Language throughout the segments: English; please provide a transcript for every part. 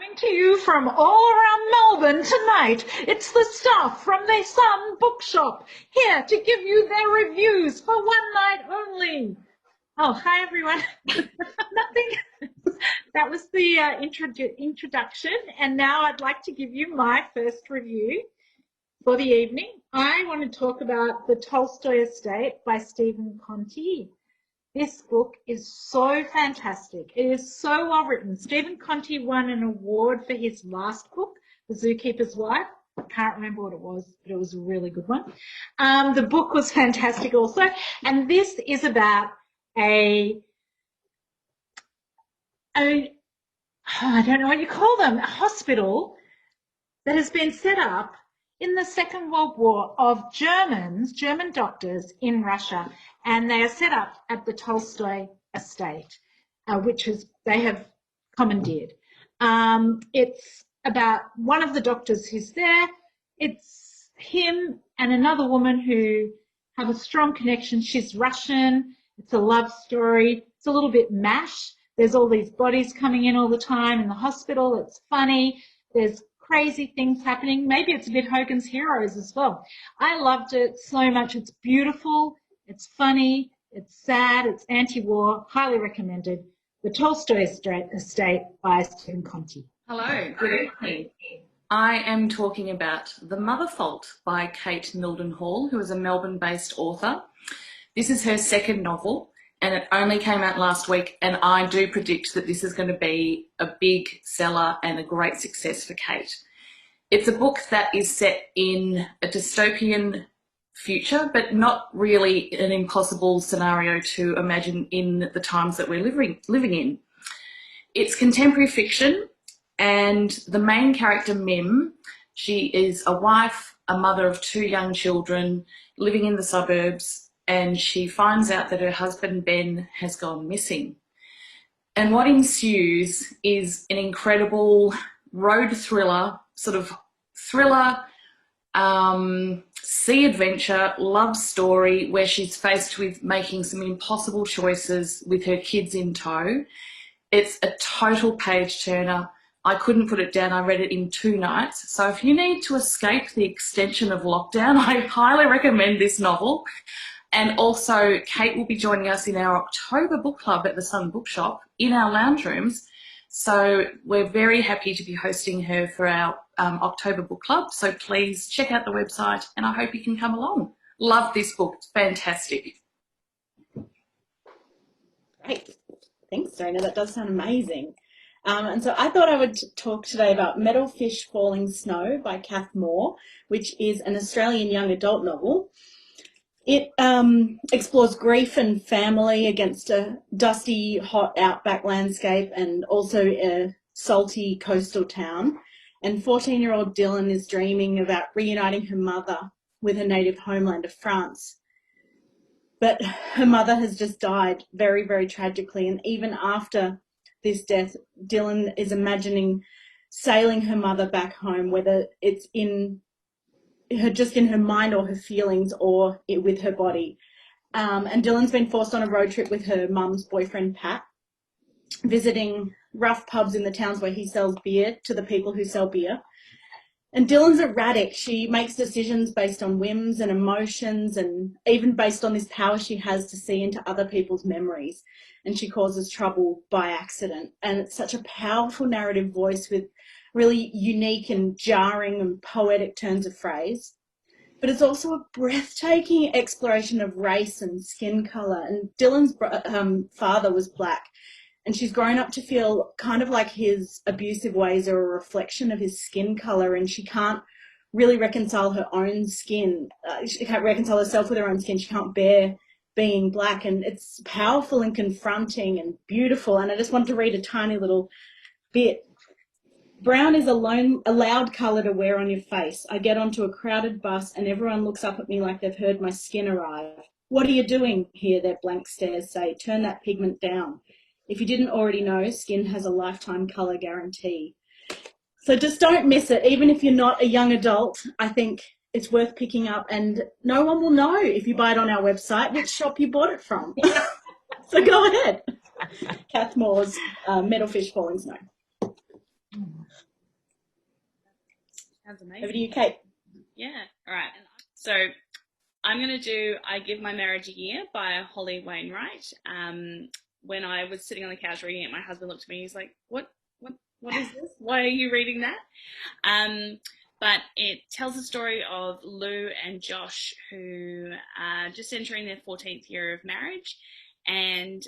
Coming to you from all around Melbourne tonight, it's the staff from the Sun Bookshop, here to give you their reviews for one night only. Oh, hi everyone. Nothing. That was the introduction, and now I'd like to give you my first review for the evening. I want to talk about The Tolstoy Estate by Stephen Conte. This book is so fantastic. It is so well written. Stephen Conte won an award for his last book, The Zookeeper's Wife. I can't remember what it was, but it was a really good one. The book was fantastic also. And this is about I don't know what you call them, a hospital that has been set up in the Second World War of German doctors in Russia, and they are set up at the Tolstoy estate, which they have commandeered. It's about one of the doctors who's there. It's him and another woman who have a strong connection. She's Russian. It's a love story. It's a little bit mash. There's all these bodies coming in all the time in the hospital. It's funny. There's crazy things happening. Maybe it's a bit Hogan's Heroes as well. I loved it so much. It's beautiful, it's funny, it's sad, it's anti-war. Highly recommended. The Tolstoy Estate by Stephen Conte. Hello, good evening. I am talking about The Mother Fault by Cath Mildenhall, who is a Melbourne-based author. This is her second novel, and it only came out last week, and I do predict that this is going to be a big seller and a great success for Cath. It's a book that is set in a dystopian future, but not really an impossible scenario to imagine in the times that we're living in. It's contemporary fiction, and the main character, Mim, she is a wife, a mother of 2 young children living in the suburbs, and she finds out that her husband, Ben, has gone missing. And what ensues is an incredible road thriller, sort of thriller, sea adventure, love story, where she's faced with making some impossible choices with her kids in tow. It's a total page turner. I couldn't put it down. I read it in 2 nights. So if you need to escape the extension of lockdown, I highly recommend this novel. And also, Kate will be joining us in our October book club at the Sun Bookshop in our lounge rooms. So we're very happy to be hosting her for our October book club. So please check out the website, and I hope you can come along. Love this book. It's fantastic. Great. Thanks, Dana. That does sound amazing. And so I thought I would talk today about Metalfish Falling Snow by Cath, which is an Australian young adult novel. It explores grief and family against a dusty, hot outback landscape and also a salty coastal town. And 14-year-old Dylan is dreaming about reuniting her mother with her native homeland of France. But her mother has just died very, very tragically. And even after this death, Dylan is imagining sailing her mother back home, whether it's just in her mind or her feelings or with her body. And Dylan's been forced on a road trip with her mum's boyfriend, Pat, visiting rough pubs in the towns where he sells beer to the people who sell beer. And Dylan's erratic. She makes decisions based on whims and emotions, and even based on this power she has to see into other people's memories. And she causes trouble by accident. And it's such a powerful narrative voice with really unique and jarring and poetic turns of phrase. But it's also a breathtaking exploration of race and skin colour. And Dylan's father was black, and she's grown up to feel kind of like his abusive ways are a reflection of his skin colour, and she can't really reconcile her own skin. She can't reconcile herself with her own skin. She can't bear being black, and it's powerful and confronting and beautiful. And I just wanted to read a tiny little bit. Brown is a loud colour to wear on your face. I get onto a crowded bus and everyone looks up at me like they've heard my skin arrive. What are you doing here? Their blank stares say. Turn that pigment down. If you didn't already know, skin has a lifetime colour guarantee. So just don't miss it. Even if you're not a young adult, I think it's worth picking up, and no one will know if you buy it on our website which shop you bought it from. So go ahead. Cath Moore's Metalfish Falling Snow. Sounds amazing. Over to you, Kate. Yeah. All right. So I'm going to do I Give My Marriage a Year by Holly Wainwright. When I was sitting on the couch reading it, my husband looked at me. He's like, what is this? Why are you reading that? But it tells the story of Lou and Josh, who are just entering their 14th year of marriage. And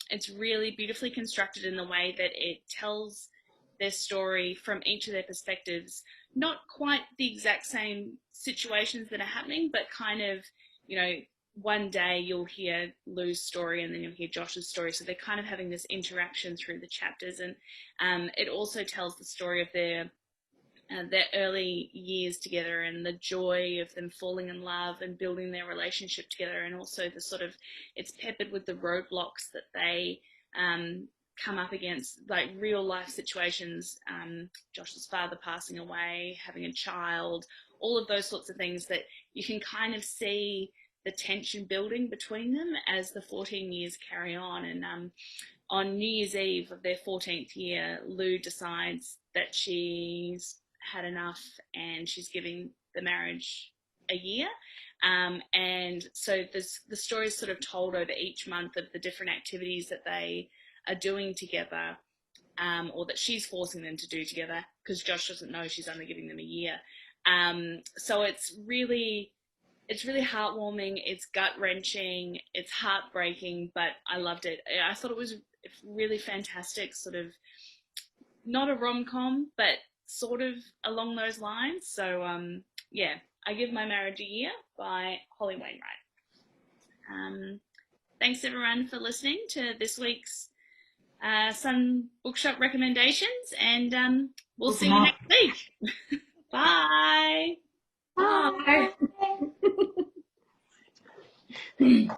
it's really beautifully constructed in the way that it tells their story from each of their perspectives. Not quite the exact same situations that are happening, but kind of, one day you'll hear Lou's story and then you'll hear Josh's story. So they're kind of having this interaction through the chapters. And it also tells the story of their early years together and the joy of them falling in love and building their relationship together, and also the sort of, it's peppered with the roadblocks that they come up against, like real life situations, Josh's father passing away, having a child, all of those sorts of things that you can kind of see the tension building between them as the 14 years carry on. And on New Year's Eve of their 14th year, Lou decides that she's had enough and she's giving the marriage a year. And so the story is sort of told over each month of the different activities that they are doing together, or that she's forcing them to do together, because Josh doesn't know she's only giving them a year. So it's really heartwarming, it's gut-wrenching, it's heartbreaking, but I loved it. I thought it was really fantastic, sort of not a rom-com, but sort of along those lines. So yeah, I Give My Marriage a Year by Holly Wainwright. Thanks everyone for listening to this week's Sun Bookshop recommendations, and we'll see you next week. Bye. Bye. Bye.